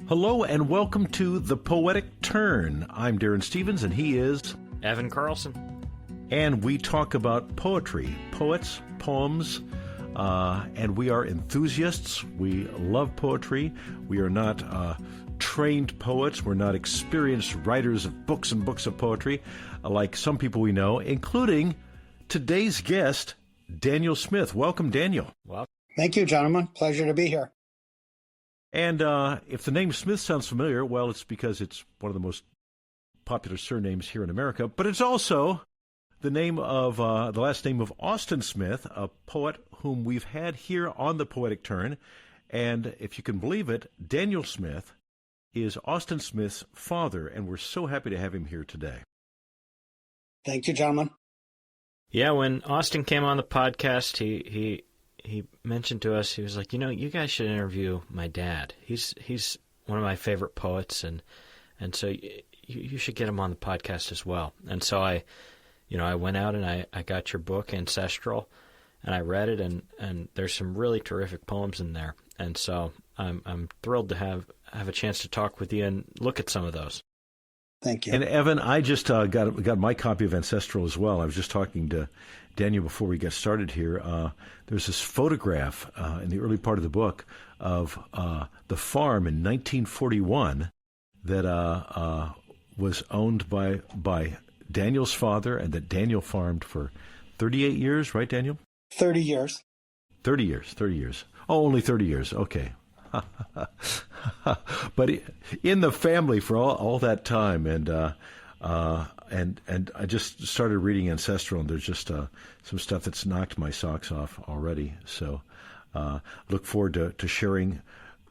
Hello and welcome to The Poetic Turn. I'm Darren Stevens and he is Evan Carlson. And we talk about poetry, poets, poems, and we are enthusiasts. We love poetry. We are not trained poets. We're not experienced writers of books and books of poetry like some people we know, including today's guest, Daniel Smith. Welcome, Daniel. Well, thank you, gentlemen. Pleasure to be here. And if the name Smith sounds familiar, well, it's because it's one of the most popular surnames here in America, but it's also the name of the last name of Austin Smith, a poet whom we've had here on the Poetic Turn. And if you can believe it, Daniel Smith is Austin Smith's father, and we're so happy to have him here today. Thank you, gentlemen. Yeah, when Austin came on the podcast, he mentioned to us, he was like, you guys should interview my dad. He's one of my favorite poets, and so you should get him on the podcast as well. And so I went out and I got your book, Ancestral, and I read it, and there's some really terrific poems in there. And so I'm thrilled to have a chance to talk with you and look at some of those. Thank you. And Evan, I just got my copy of Ancestral as well. I was just talking to Daniel before we got started here. There's this photograph in the early part of the book of the farm in 1941 that was owned by Daniel's father, and that Daniel farmed for 38 years, right, Daniel? 30 years. 30 years. Oh, only 30 years. Okay. But in the family for all that time, and I just started reading Ancestral, and there's just some stuff that's knocked my socks off already. So look forward to sharing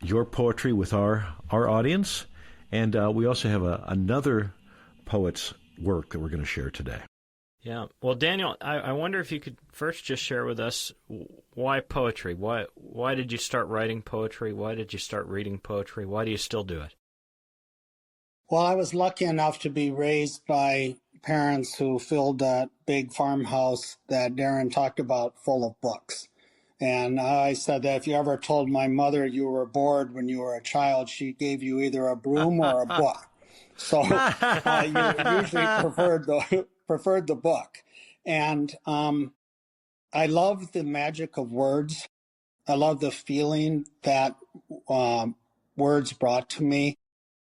your poetry with our audience, and we also have another poet's work that we're going to share today. Yeah. Well, Daniel, I wonder if you could first just share with us why poetry? Why did you start writing poetry? Why did you start reading poetry? Why do you still do it? Well, I was lucky enough to be raised by parents who filled that big farmhouse that Darren talked about full of books. And I said that if you ever told my mother you were bored when you were a child, she gave you either a broom or a book. So you usually preferred the book. And I love the magic of words. I love the feeling that words brought to me.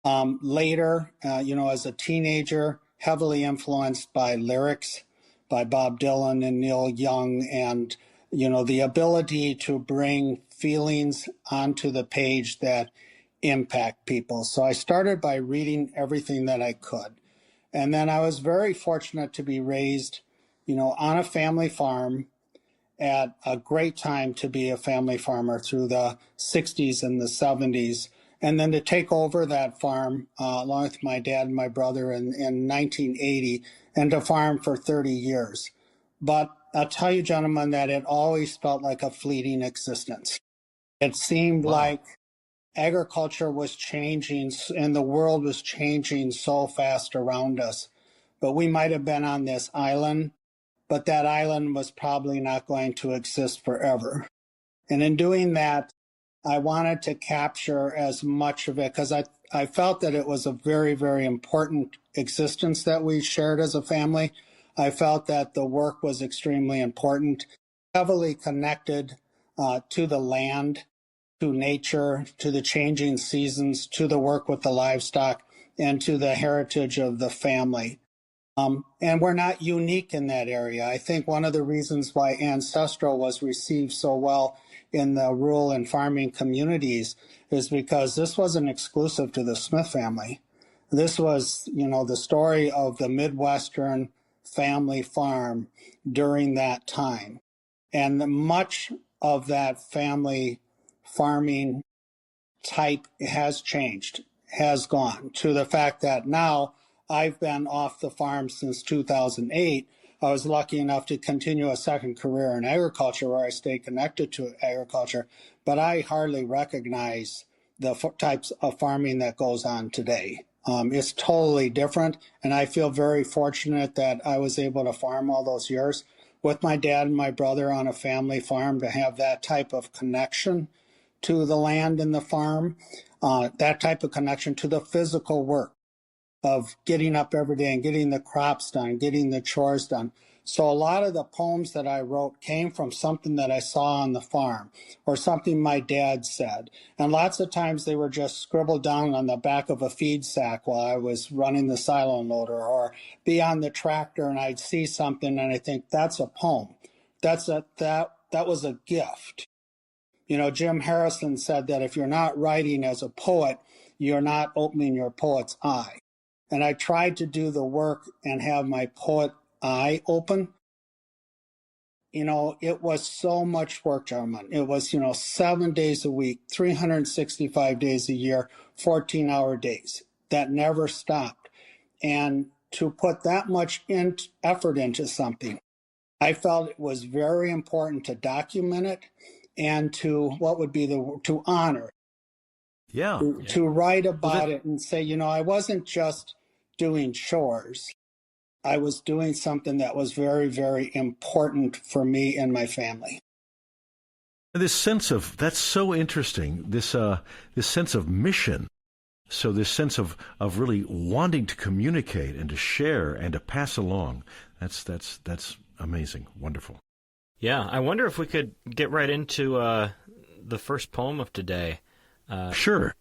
Later, as a teenager, heavily influenced by lyrics by Bob Dylan and Neil Young, and, the ability to bring feelings onto the page that impact people. So I started by reading everything that I could. And then I was very fortunate to be raised, on a family farm at a great time to be a family farmer through the 60s and the 70s. And then to take over that farm along with my dad and my brother in 1980, and to farm for 30 years. But I'll tell you, gentlemen, that it always felt like a fleeting existence. It seemed like agriculture was changing and the world was changing so fast around us. But we might have been on this island, but that island was probably not going to exist forever. And in doing that, I wanted to capture as much of it because I felt that it was a very, very important existence that we shared as a family. I felt that the work was extremely important, heavily connected to the land, to nature, to the changing seasons, to the work with the livestock, and to the heritage of the family. And we're not unique in that area. I think one of the reasons why Ancestral was received so well in the rural and farming communities is because this wasn't exclusive to the Smith family. This was, the story of the Midwestern family farm during that time. And much of that family farming type has changed, has gone, to the fact that now I've been off the farm since 2008. I was lucky enough to continue a second career in agriculture where I stayed connected to agriculture, but I hardly recognize the types of farming that goes on today. It's totally different, and I feel very fortunate that I was able to farm all those years with my dad and my brother on a family farm, to have that type of connection to the land and the farm. that type of connection to the physical work of getting up every day and getting the crops done, getting the chores done. So a lot of the poems that I wrote came from something that I saw on the farm or something my dad said. And lots of times they were just scribbled down on the back of a feed sack while I was running the silo loader, or be on the tractor and I'd see something and I think that's a poem. That was a gift. You know, Jim Harrison said that if you're not writing as a poet, you're not opening your poet's eye. And I tried to do the work and have my poet eye open. You know, it was so much work, gentlemen. It was, 7 days a week, 365 days a year, 14-hour days that never stopped. And to put that much effort into something, I felt it was very important to document it and to to honor. Yeah. To write about it and say, I wasn't just doing chores. I was doing something that was very, very important for me and my family. This sense of, that's so interesting, this sense of mission. So this sense of really wanting to communicate and to share and to pass along, that's amazing, wonderful. Yeah, I wonder if we could get right into the first poem of today. Sure.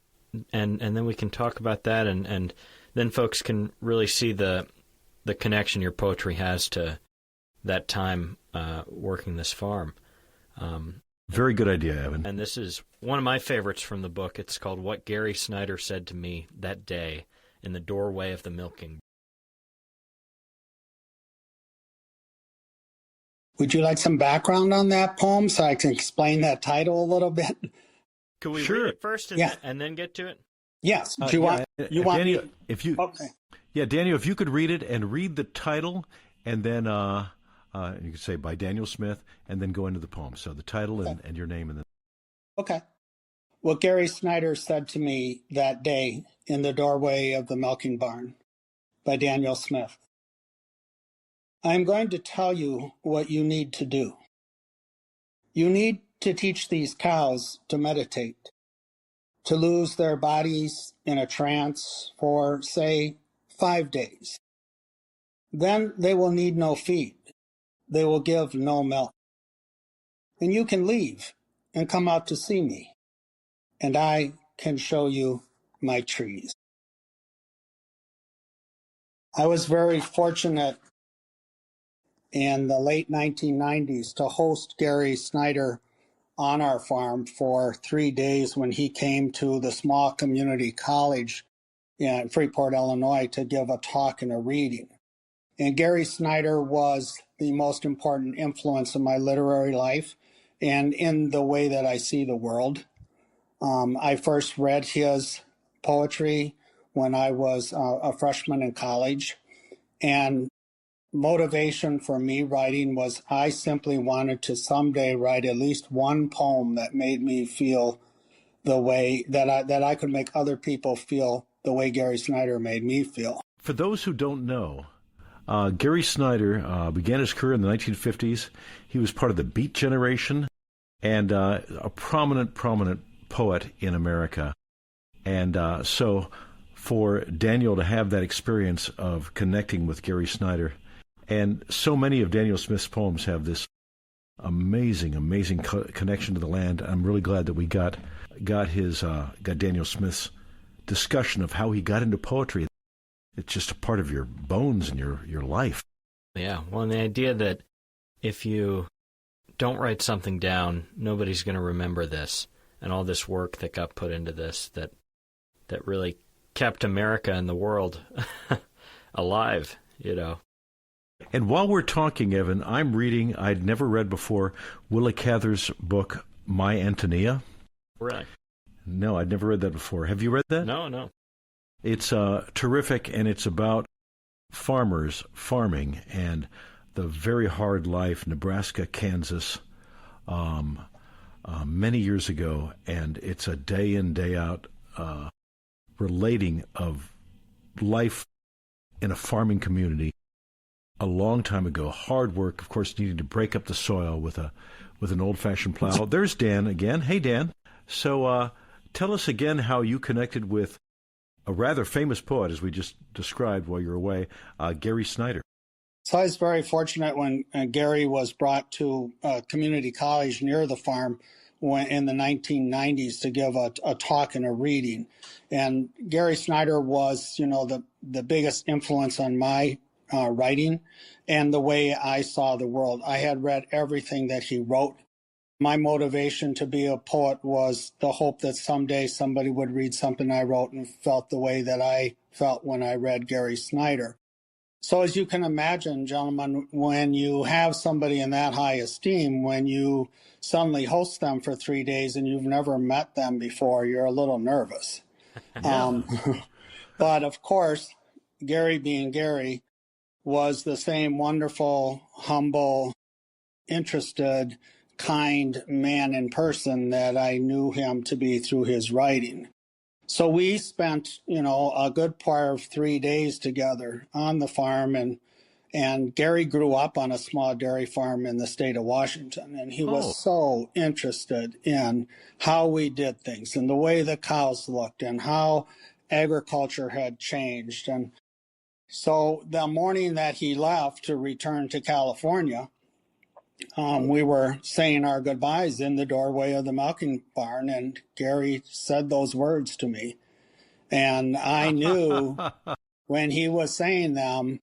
And then we can talk about that, and then folks can really see the connection your poetry has to that time working this farm. Very good idea, Evan. And this is one of my favorites from the book. It's called What Gary Snyder Said to Me That Day in the Doorway of the Milking. Would you like some background on that poem so I can explain that title a little bit? Could we Sure. read it first and then get to it? Yes. Do you want Daniel, me? Okay. Yeah, Daniel, if you could read it and read the title, and then you could say by Daniel Smith, and then go into the poem. So the title and your name, and then. Okay. What Gary Snyder Said to Me That Day in the Doorway of the Milking Barn by Daniel Smith. I am going to tell you what you need to do. You need to teach these cows to meditate, to lose their bodies in a trance for, say, 5 days. Then they will need no feed. They will give no milk. And you can leave and come out to see me, and I can show you my trees. I was very fortunate in the late 1990s to host Gary Snyder on our farm for 3 days when he came to the small community college in Freeport, Illinois, to give a talk and a reading. And Gary Snyder was the most important influence in my literary life and in the way that I see the world. I first read his poetry when I was a freshman in college, and motivation for me writing was I simply wanted to someday write at least one poem that made me feel the way that I could make other people feel the way Gary Snyder made me feel. For those who don't know, Gary Snyder began his career in the 1950s. He was part of the Beat generation and a prominent poet in America. And so for Daniel to have that experience of connecting with Gary Snyder, and so many of Daniel Smith's poems have this amazing connection to the land. I'm really glad that we got Daniel Smith's discussion of how he got into poetry. It's just a part of your bones and your life. Yeah, well, and the idea that if you don't write something down, nobody's going to remember this, and all this work that got put into this that really kept America and the world alive, And while we're talking, Evan, I'm reading, I'd never read before, Willa Cather's book, My Antonia. Right. No, I'd never read that before. Have you read that? No. It's terrific, and it's about farmers farming and the very hard life, Nebraska, Kansas, many years ago, and it's a day in, day out relating of life in a farming community a long time ago. Hard work, of course, needing to break up the soil with an old-fashioned plow. There's Dan again. Hey, Dan. So tell us again how you connected with a rather famous poet, as we just described while you're away, Gary Snyder. So I was very fortunate when Gary was brought to a community college near the farm in the 1990s to give a talk and a reading. And Gary Snyder was, the biggest influence on my writing and the way I saw the world. I had read everything that he wrote. My motivation to be a poet was the hope that someday somebody would read something I wrote and felt the way that I felt when I read Gary Snyder. So as you can imagine, gentlemen, when you have somebody in that high esteem, when you suddenly host them for 3 days and you've never met them before, you're a little nervous. But of course, Gary being Gary was the same wonderful, humble, interested, kind man in person that I knew him to be through his writing. So we spent, a good part of 3 days together on the farm, and Gary grew up on a small dairy farm in the state of Washington, and he was so interested in how we did things and the way the cows looked and how agriculture had changed. And so the morning that he left to return to California, we were saying our goodbyes in the doorway of the milking barn, and Gary said those words to me. And I knew when he was saying them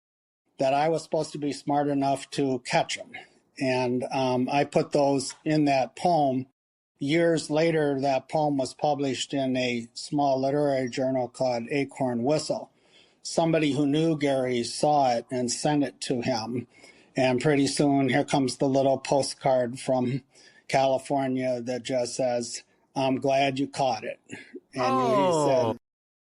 that I was supposed to be smart enough to catch them. And I put those in that poem. Years later, that poem was published in a small literary journal called Acorn Whistle. Somebody who knew Gary saw it and sent it to him. And pretty soon, here comes the little postcard from California that just says, "I'm glad you caught it." And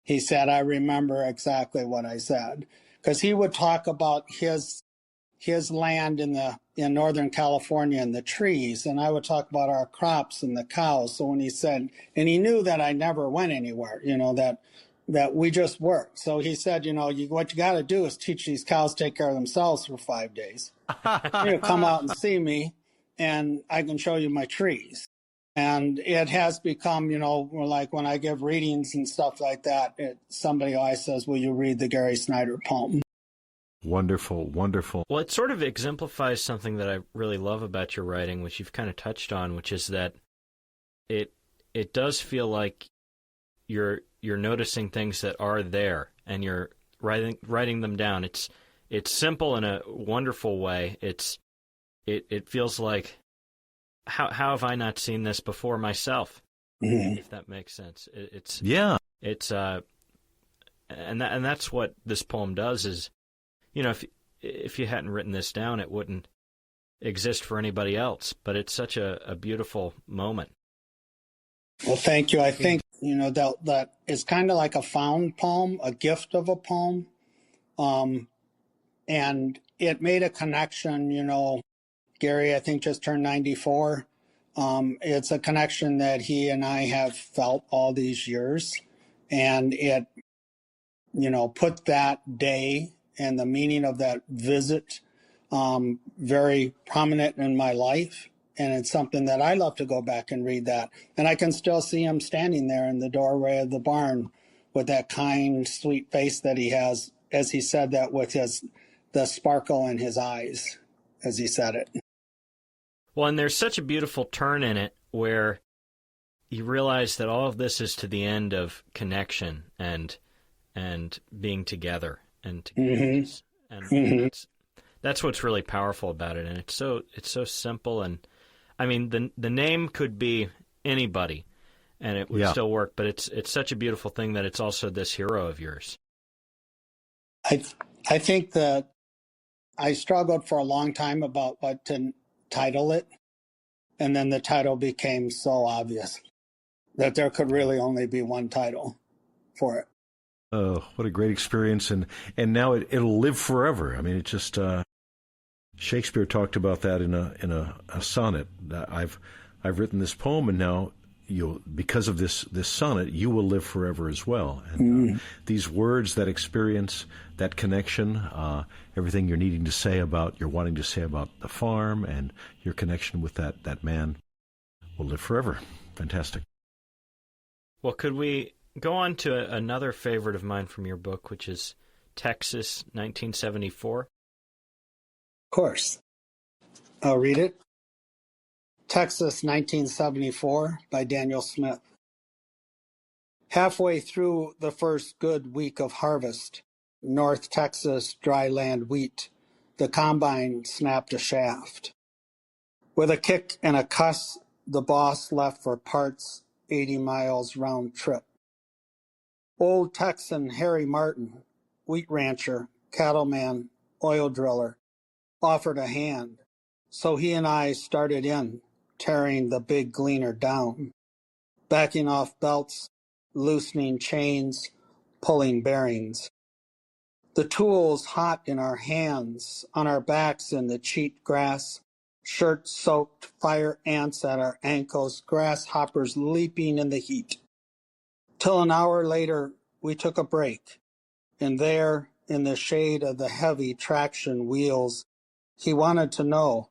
he said, "I remember exactly what I said." Because he would talk about his land in Northern California and the trees, and I would talk about our crops and the cows. So when he said, and he knew that I never went anywhere, that we just worked. So he said, what you got to do is teach these cows to take care of themselves for 5 days. Come out and see me, and I can show you my trees. And it has become, like when I give readings and stuff like that, somebody always says, "Will you read the Gary Snyder poem?" Wonderful, wonderful. Well, it sort of exemplifies something that I really love about your writing, which you've kind of touched on, which is that it does feel like you're noticing things that are there, and you're writing them down. It's simple in a wonderful way. It feels like, how have I not seen this before myself? Mm-hmm. If that makes sense. And that's what this poem does. Is, if you hadn't written this down, it wouldn't exist for anybody else. But it's such a beautiful moment. Well, thank you. I think that is kind of like a found poem, a gift of a poem, and it made a connection. Gary, I think, just turned 94. It's a connection that he and I have felt all these years. And it, put that day and the meaning of that visit very prominent in my life. And it's something that I love to go back and read that. And I can still see him standing there in the doorway of the barn with that kind, sweet face that he has, as he said that, with the sparkle in his eyes as he said it. Well, and there's such a beautiful turn in it where you realize that all of this is to the end of connection and being together and togetherness. Mm-hmm. And that's what's really powerful about it. And it's so simple. And I mean, the name could be anybody, and it would still work. But it's such a beautiful thing that it's also this hero of yours. I think that I struggled for a long time about what to title it, and then the title became so obvious that there could really only be one title for it. Oh, what a great experience. And now it'll live forever. I mean, it just, Shakespeare talked about that in a sonnet. I've written this poem, and now because of this sonnet, you will live forever as well. And these words, that experience, that connection, everything you're wanting to say about the farm and your connection with that man will live forever. Fantastic. Well, could we go on to another favorite of mine from your book, which is Texas, 1974? Of course. I'll read it. Texas, 1974 by Daniel Smith. Halfway through the first good week of harvest, North Texas dry land wheat, the combine snapped a shaft. With a kick and a cuss, the boss left for parts 80 miles round trip. Old Texan Harry Martin, wheat rancher, cattleman, oil driller, offered a hand, so he and I started in, tearing the big gleaner down, backing off belts, loosening chains, pulling bearings. The tools hot in our hands, on our backs in the cheat grass, shirt-soaked fire ants at our ankles, grasshoppers leaping in the heat. Till an hour later, we took a break, and there, in the shade of the heavy traction wheels, he wanted to know,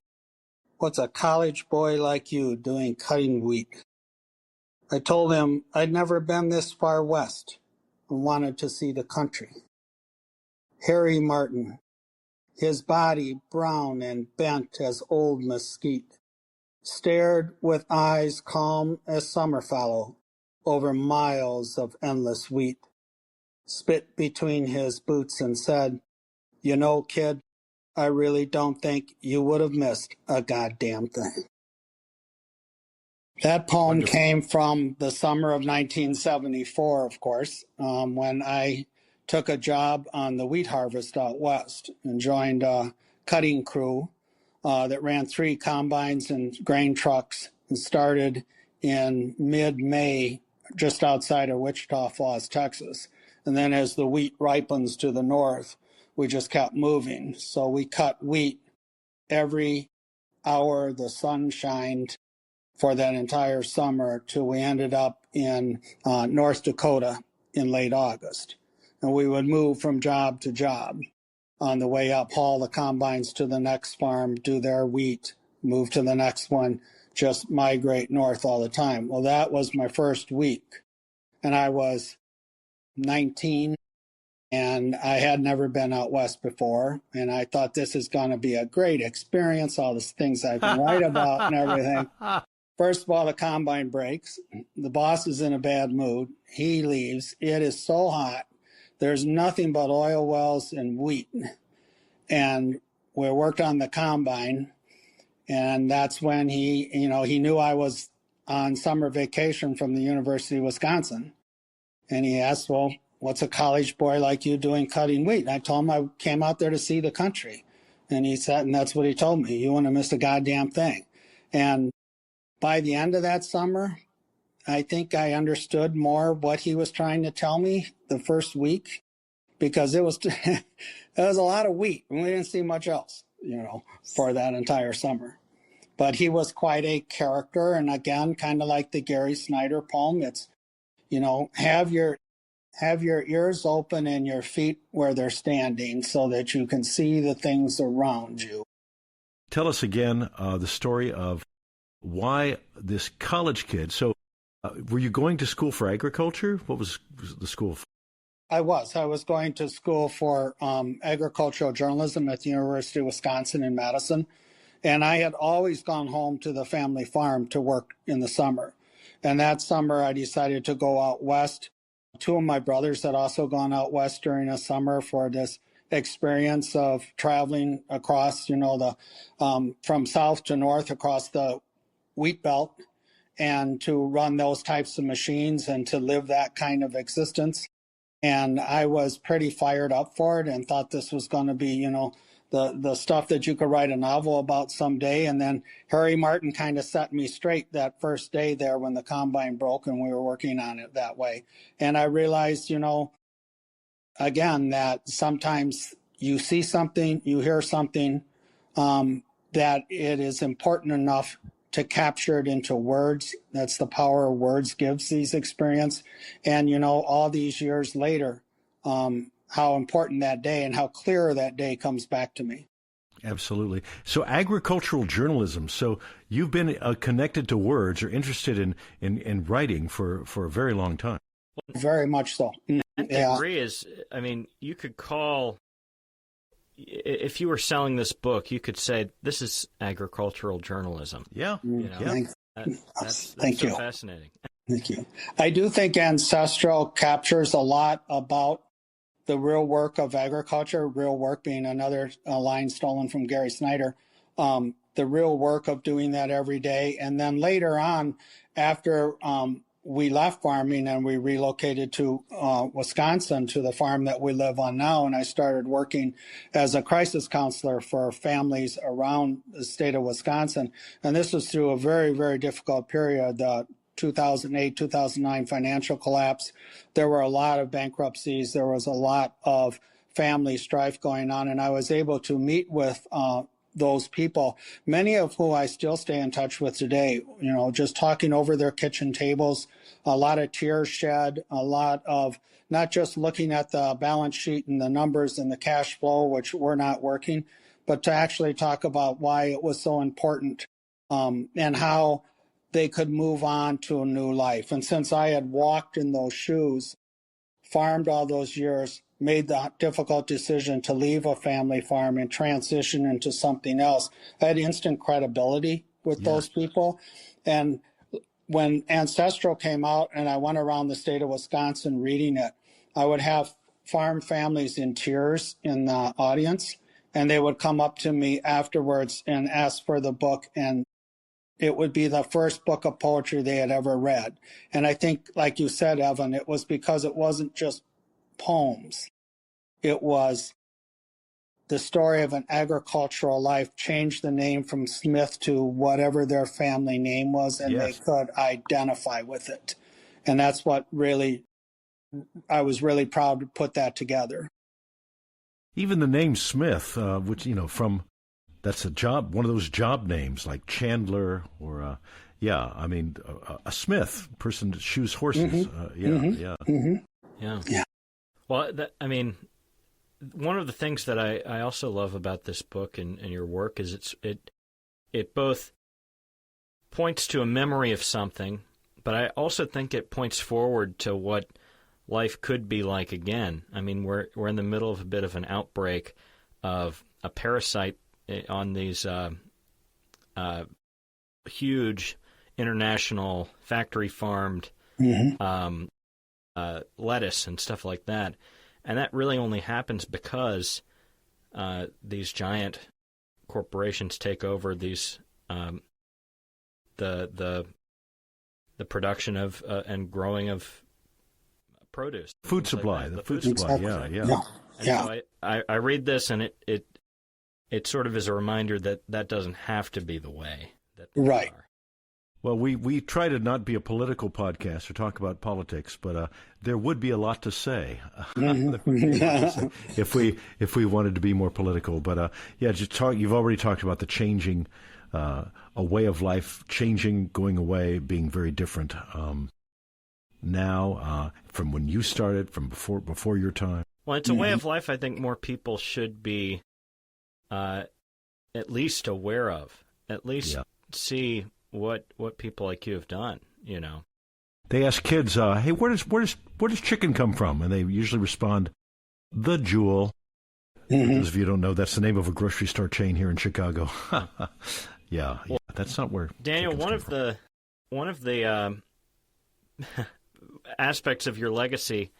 what's a college boy like you doing cutting wheat? I told him I'd never been this far west and wanted to see the country. Harry Martin, his body brown and bent as old mesquite, stared with eyes calm as summer fallow over miles of endless wheat, spit between his boots and said, you know, kid, I really don't think you would have missed a goddamn thing. That poem Wonderful. came from the summer of 1974, of course, when I took a job on the wheat harvest out west and joined a cutting crew that ran 3 combines and grain trucks and started in mid-May just outside of Wichita Falls, Texas. And then as the wheat ripens to the north, we just kept moving. So we cut wheat every hour the sun shined for that entire summer till we ended up in North Dakota in late August. And we would move from job to job. On the way up, haul the combines to the next farm, do their wheat, move to the next one, just migrate north all the time. Well, that was my first week. And I was 19, and I had never been out west before. And I thought this is going to be a great experience, all the things I can write about and everything. First of all, the combine breaks. The boss is in a bad mood. He leaves. It is so hot. There's nothing but oil wells and wheat. And we worked on the combine. And that's when he knew I was on summer vacation from the University of Wisconsin. And he asked, well, what's a college boy like you doing cutting wheat? And I told him I came out there to see the country. And he said, and that's what he told me. You wouldn't have missed a goddamn thing. And by the end of that summer, I think I understood more what he was trying to tell me the first week, because it was it was a lot of wheat and we didn't see much else, for that entire summer. But he was quite a character, and again, kind of like the Gary Snyder poem, it's have your ears open and your feet where they're standing so that you can see the things around you. Tell us again the story of why this college kid. So were you going to school for agriculture? What was the school for? I was going to school for agricultural journalism at the University of Wisconsin in Madison. And I had always gone home to the family farm to work in the summer. And that summer I decided to go out west. 2 of my brothers had also gone out west during a summer for this experience of traveling across, from south to north across the wheat belt, and to run those types of machines and to live that kind of existence. And I was pretty fired up for it and thought this was going to be, the stuff that you could write a novel about someday. And then Harry Martin kind of set me straight that first day there when the combine broke and we were working on it that way. And I realized, again, that sometimes you see something, you hear something, that it is important enough to capture it into words. That's the power of words gives these experience. And, all these years later, how important that day and how clear that day comes back to me. Absolutely. So agricultural journalism. So you've been connected to words or interested in writing for a very long time. Very much so. That degree is, I mean, you could call, if you were selling this book, you could say this is agricultural journalism. Yeah. You know, Yeah. that's Thank so you. fascinating. Thank you. I do think Ancestral captures a lot about the real work of agriculture, real work being another line stolen from Gary Snyder, the real work of doing that every day. And then later on, after we left farming and we relocated to Wisconsin, to the farm that we live on now, and I started working as a crisis counselor for families around the state of Wisconsin. And this was through a very, very difficult period, the 2008, 2009 financial collapse. There were a lot of bankruptcies. There was a lot of family strife going on. And I was able to meet with those people, many of who I still stay in touch with today, you know, just talking over their kitchen tables, a lot of tears shed, a lot of not just looking at the balance sheet and the numbers and the cash flow, which were not working, but to actually talk about why it was so important and how they could move on to a new life. And since I had walked in those shoes, farmed all those years, made the difficult decision to leave a family farm and transition into something else, I had instant credibility with those people. And when Ancestral came out and I went around the state of Wisconsin reading it, I would have farm families in tears in the audience, and they would come up to me afterwards and ask for the book, and it would be the first book of poetry they had ever read. And I think, like you said, Evan, it was because it wasn't just poems. It was the story of an agricultural life, changed the name from Smith to whatever their family name was, and they could identify with it. And that's what really, I was really proud to put that together. Even the name Smith, which, you know, that's a job, one of those job names like Chandler or, I mean, a smith, person that shoes horses. Yeah. Well, I mean, one of the things that I also love about this book and your work is it both points to a memory of something, but I also think it points forward to what life could be like again. I mean, we're in the middle of a bit of an outbreak of a parasite on these huge international factory farmed lettuce and stuff like that. And that really only happens because these giant corporations take over these the production of and growing of produce, food supply, like the food supply. And so I read this, and it sort of is a reminder that doesn't have to be the way that things are. Well, we try to not be a political podcast or talk about politics, but there would be a lot to say if we wanted to be more political. But you've already talked about the changing, a way of life changing, going away, being very different now from when you started, from before your time. Well, it's a way of life I think more people should be at least aware of, at least see what people like you have done, you know. They ask kids, hey, where does chicken come from? And they usually respond, the Jewel. For those of you who don't know, that's the name of a grocery store chain here in Chicago. That's not where Daniel, one of the aspects of your legacy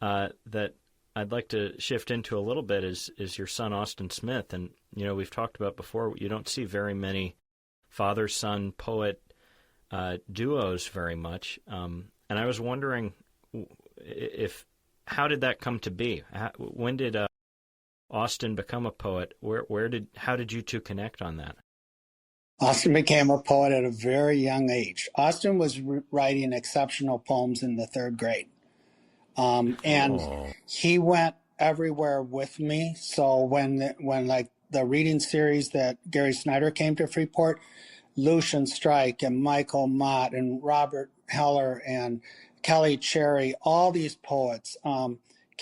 that I'd like to shift into a little bit is your son Austin Smith. And you know, we've talked about before, you don't see very many father-son poet duos very much, and I was wondering how did that come to be? When did Austin become a poet? How did you two connect on that? Austin became a poet at a very young age. Austin was writing exceptional poems in the third grade, and he went everywhere with me. So when like the reading series that Gary Snyder came to Freeport, Lucian Strike and Michael Mott and Robert Heller and Kelly Cherry, all these poets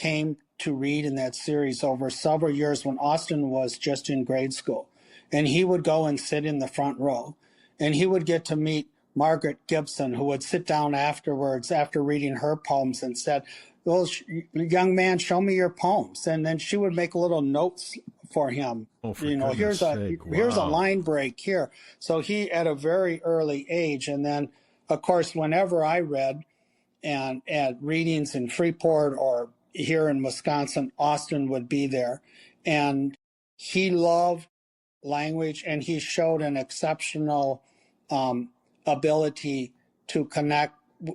came to read in that series over several years when Austin was just in grade school. And he would go and sit in the front row. And he would get to meet Margaret Gibson, who would sit down afterwards after reading her poems and said, well, young man, show me your poems. And then she would make little notes for him. Oh, for Here's a line break here. So he, at a very early age, and then, of course, whenever I read and at readings in Freeport or here in Wisconsin, Austin would be there. And he loved language, and he showed an exceptional ability to connect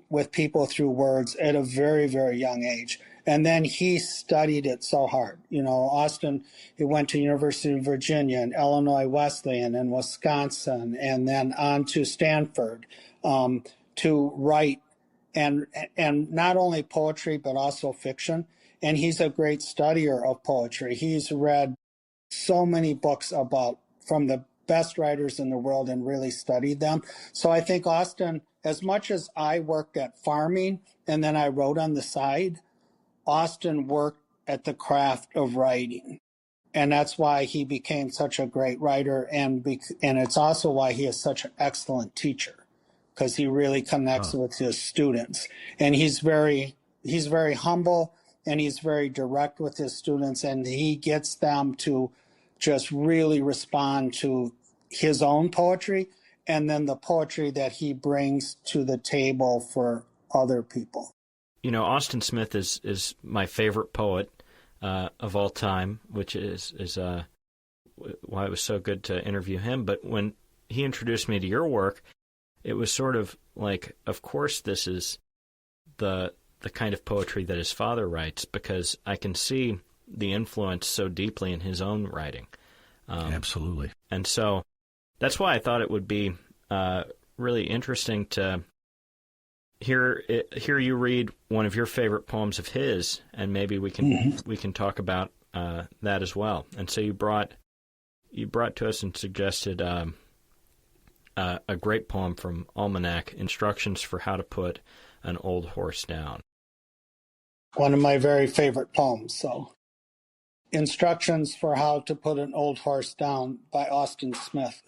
with people through words at a very, very young age. And then he studied it so hard. Austin, he went to University of Virginia and Illinois Wesleyan and Wisconsin, and then on to Stanford to write and not only poetry, but also fiction. And he's a great studier of poetry. He's read so many books from the best writers in the world and really studied them. So I think Austin, as much as I worked at farming and then I wrote on the side, Austin worked at the craft of writing. And that's why he became such a great writer. And it's also why he is such an excellent teacher, because he really connects with his students. And he's very humble, and he's very direct with his students, and he gets them to just really respond to his own poetry and then the poetry that he brings to the table for other people. Austin Smith is my favorite poet of all time, which is why it was so good to interview him. But when he introduced me to your work, it was sort of like, of course, this is the kind of poetry that his father writes, because I can see the influence so deeply in his own writing. Absolutely. And so that's why I thought it would be really interesting to hear you read one of your favorite poems of his, and maybe we can talk about that as well. And so you brought to us and suggested a great poem from Almanac, Instructions for How to Put an Old Horse Down. One of my very favorite poems. So, Instructions for How to Put an Old Horse Down by Austin Smith.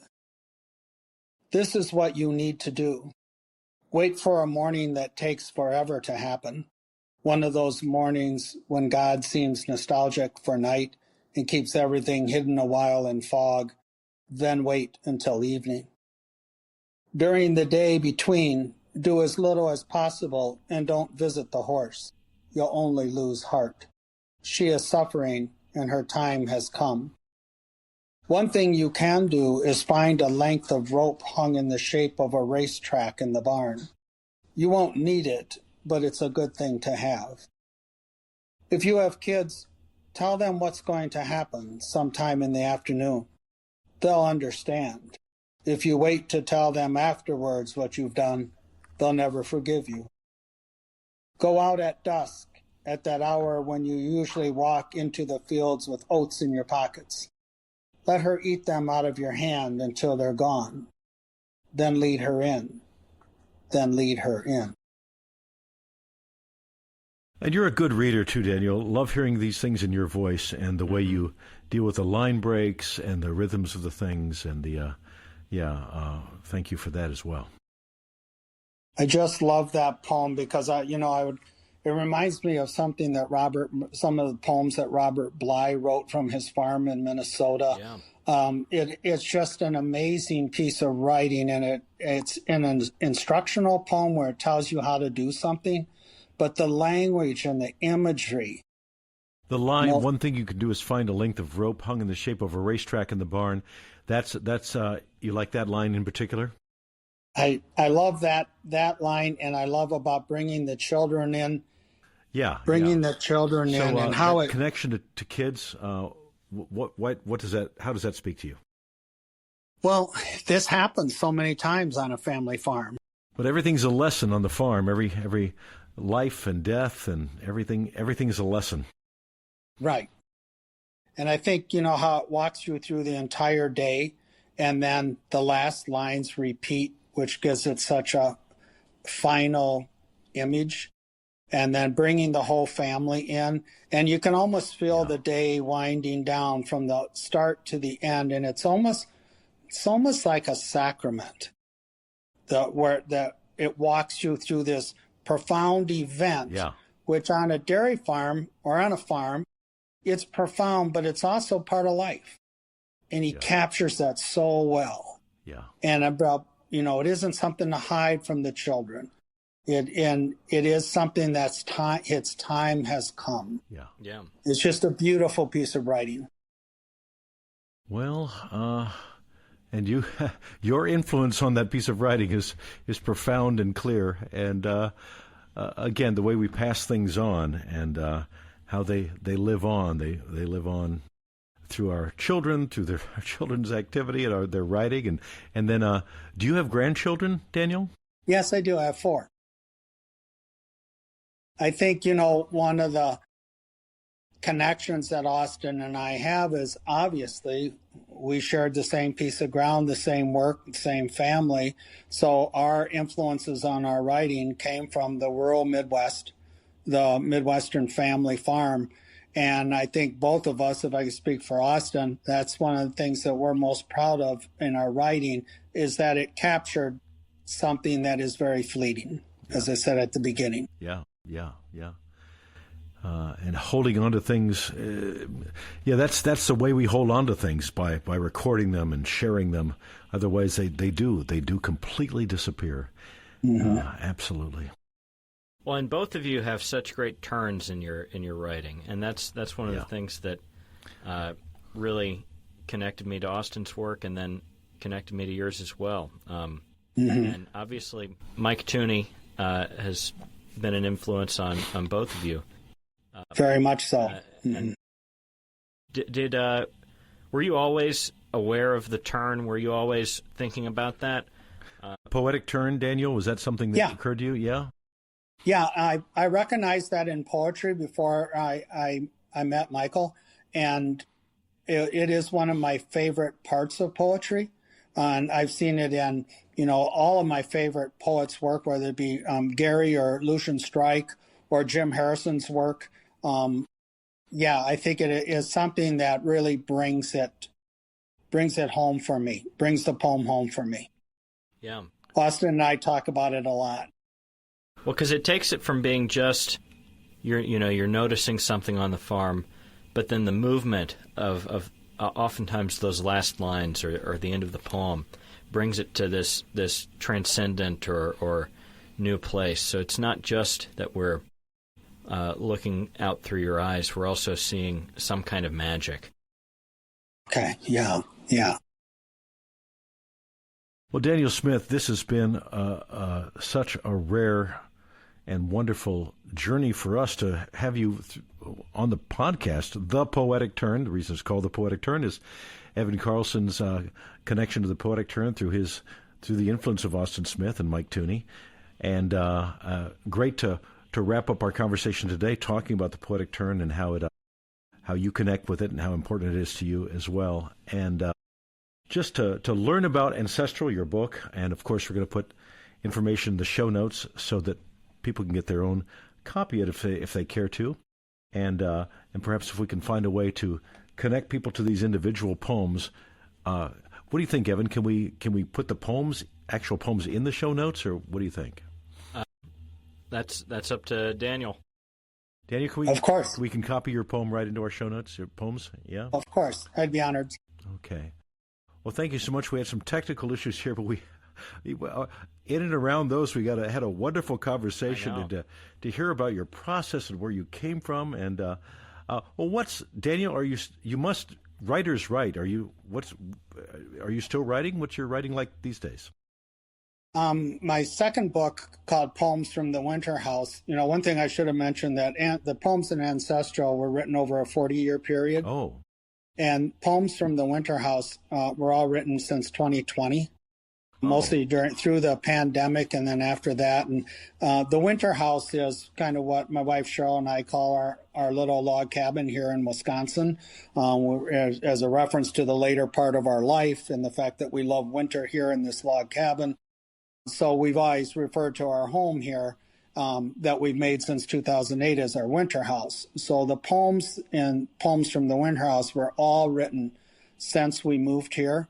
This is what you need to do. Wait for a morning that takes forever to happen. One of those mornings when God seems nostalgic for night and keeps everything hidden a while in fog, then wait until evening. During the day between, do as little as possible and don't visit the horse. You'll only lose heart. She is suffering and her time has come. One thing you can do is find a length of rope hung in the shape of a racetrack in the barn. You won't need it, but it's a good thing to have. If you have kids, tell them what's going to happen sometime in the afternoon. They'll understand. If you wait to tell them afterwards what you've done, they'll never forgive you. Go out at dusk, at that hour when you usually walk into the fields with oats in your pockets. Let her eat them out of your hand until they're gone. Then lead her in. Then lead her in. And you're a good reader too, Daniel. Love hearing these things in your voice and the way you deal with the line breaks and the rhythms of the things. And thank you for that as well. I just love that poem because it reminds me of something that some of the poems that Robert Bly wrote from his farm in Minnesota. Yeah. It's just an amazing piece of writing, and it's an instructional poem where it tells you how to do something, but the language and the imagery. The line, one thing you can do is find a length of rope hung in the shape of a racetrack in the barn. That's you like that line in particular? I love that line, and I love about bringing the children in. The children in, and how it connection to kids. What does that? How does that speak to you? Well, this happens so many times on a family farm. But everything's a lesson on the farm. Every life and death and everything is a lesson. Right. And I think how it walks you through the entire day, and then the last lines repeat, which gives it such a final image. and then bringing the whole family in. And you can almost feel the day winding down from the start to the end. And it's almost like a sacrament where it walks you through this profound event, which on a dairy farm or on a farm, it's profound, but it's also part of life. And he captures that so well. Yeah. And about, it isn't something to hide from the children. It is something that's time. Its time has come. Yeah. Yeah. It's just a beautiful piece of writing. Well, and your influence on that piece of writing is profound and clear. And again, the way we pass things on and how they live on. They live on through our children, through their children's activity and their writing. And then, do you have grandchildren, Daniel? Yes, I do. I have 4. I think, one of the connections that Austin and I have is obviously we shared the same piece of ground, the same work, the same family. So our influences on our writing came from the rural Midwest, the Midwestern family farm. And I think both of us, if I can speak for Austin, that's one of the things that we're most proud of in our writing is that it captured something that is very fleeting, as I said at the beginning. Yeah. And holding on to things, that's the way we hold on to things, by recording them and sharing them. Otherwise, they do completely disappear. Mm-hmm. Absolutely. Well, and both of you have such great turns in your writing, and that's one of the things that really connected me to Austin's work, and then connected me to yours as well. And obviously, Mike Tooney has been an influence on both of you. Very much so. And were you always aware of the turn? Were you always thinking about that? Poetic turn, Daniel, was that something that occurred to you? Yeah. Yeah, I recognized that in poetry before I met Michael, and it is one of my favorite parts of poetry. And I've seen it in, all of my favorite poets' work, whether it be Gary or Lucian Strike or Jim Harrison's work. I think it is something that really brings it home for me, brings the poem home for me. Yeah. Austin and I talk about it a lot. Well, because it takes it from being just you're noticing something on the farm, but then the movement of oftentimes those last lines or the end of the poem brings it to this transcendent or new place. So it's not just that we're looking out through your eyes; we're also seeing some kind of magic. Okay. Yeah. Well, Daniel Smith, this has been such a rare and wonderful journey for us to have you on the podcast, The Poetic Turn. The reason it's called The Poetic Turn is Evan Carlson's connection to the poetic turn through the influence of Austin Smith and Mike Tooney. And great to wrap up our conversation today talking about the poetic turn and how you connect with it and how important it is to you as well. And just to learn about Ancestral, your book, and of course we're going to put information in the show notes so that people can get their own copy of it if they care to, and perhaps if we can find a way to connect people to these individual poems. What do you think, Evan? Can we put the actual poems in the show notes, or what do you think? That's up to Daniel. Daniel, can we? Of course. We can copy your poem right into our show notes. Your poems, yeah. Of course, I'd be honored. Okay. Well, thank you so much. We had some technical issues here, but we in and around those, we had a wonderful conversation and to hear about your process and where you came from. And Daniel? You must writers write? Are you still writing? What's your writing like these days? My second book, called Poems from the Winter House. One thing I should have mentioned that the poems in Ancestral were written over a 40-year period. Oh. And Poems from the Winter House were all written since 2020. Mostly through the pandemic and then after that. And the Winter House is kind of what my wife Cheryl and I call our little log cabin here in Wisconsin, as a reference to the later part of our life and the fact that we love winter here in this log cabin. So we've always referred to our home here. that we've made since 2008 is our winter house. So the poems and poems from the winter house were all written since we moved here.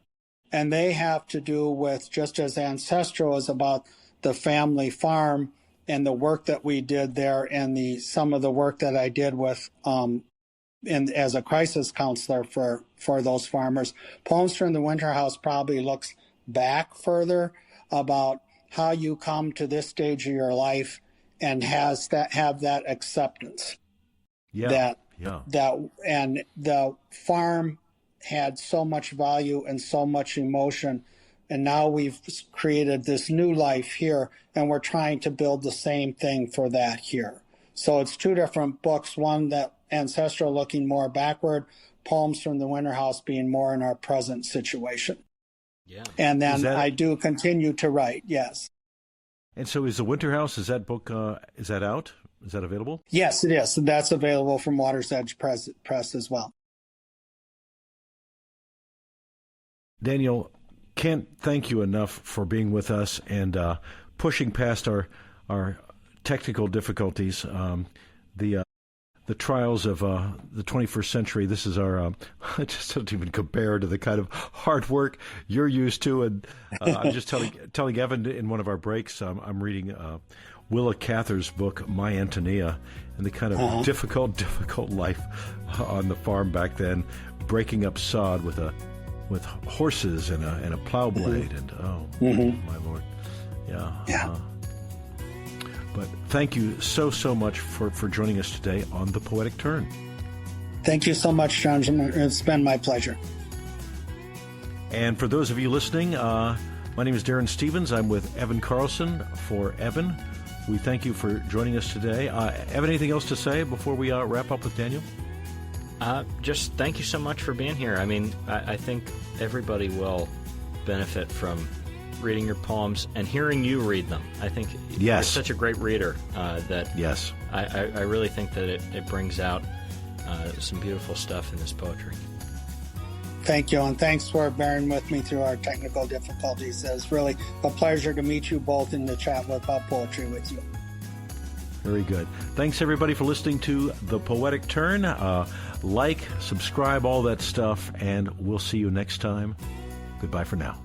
And they have to do with, just as Ancestral is about the family farm and the work that we did there, and some of the work that I did with as a crisis counselor for those farmers. Poems from the Winter House probably looks back further about how you come to this stage of your life and have that acceptance. That and the farm had so much value and so much emotion, and now we've created this new life here, and we're trying to build the same thing for that here. So it's two different books, one that Ancestral looking more backward, Poems from the Winter House being more in our present situation. Yeah. And then I do continue to write, yes. And so is the Winter House, is that book, is that out? Is that available? Yes, it is. That's available from Water's Edge Press as well. Daniel, can't thank you enough for being with us and pushing past our technical difficulties. The trials of the 21st century. This is our, it just doesn't even compare to the kind of hard work you're used to. And I'm just telling Evan in one of our breaks, I'm reading Willa Cather's book, My Antonia, and the kind of difficult life on the farm back then, breaking up sod with horses and a plow blade. And my Lord. Yeah. But thank you so much for joining us today on The Poetic Turn. Thank you so much, John. It's been my pleasure. And for those of you listening, my name is Darren Stevens. I'm with Evan Carlson for Evan. We thank you for joining us today. Evan, anything else to say before we wrap up with Daniel? Just thank you so much for being here. I mean, I think everybody will benefit from reading your poems and hearing you read them. I think you're such a great reader that I really think that it brings out some beautiful stuff in this poetry. Thank you, and thanks for bearing with me through our technical difficulties. It's really a pleasure to meet you both and to chat about poetry with you. Very good. Thanks, everybody, for listening to The Poetic Turn. Like, subscribe, all that stuff, and we'll see you next time. Goodbye for now.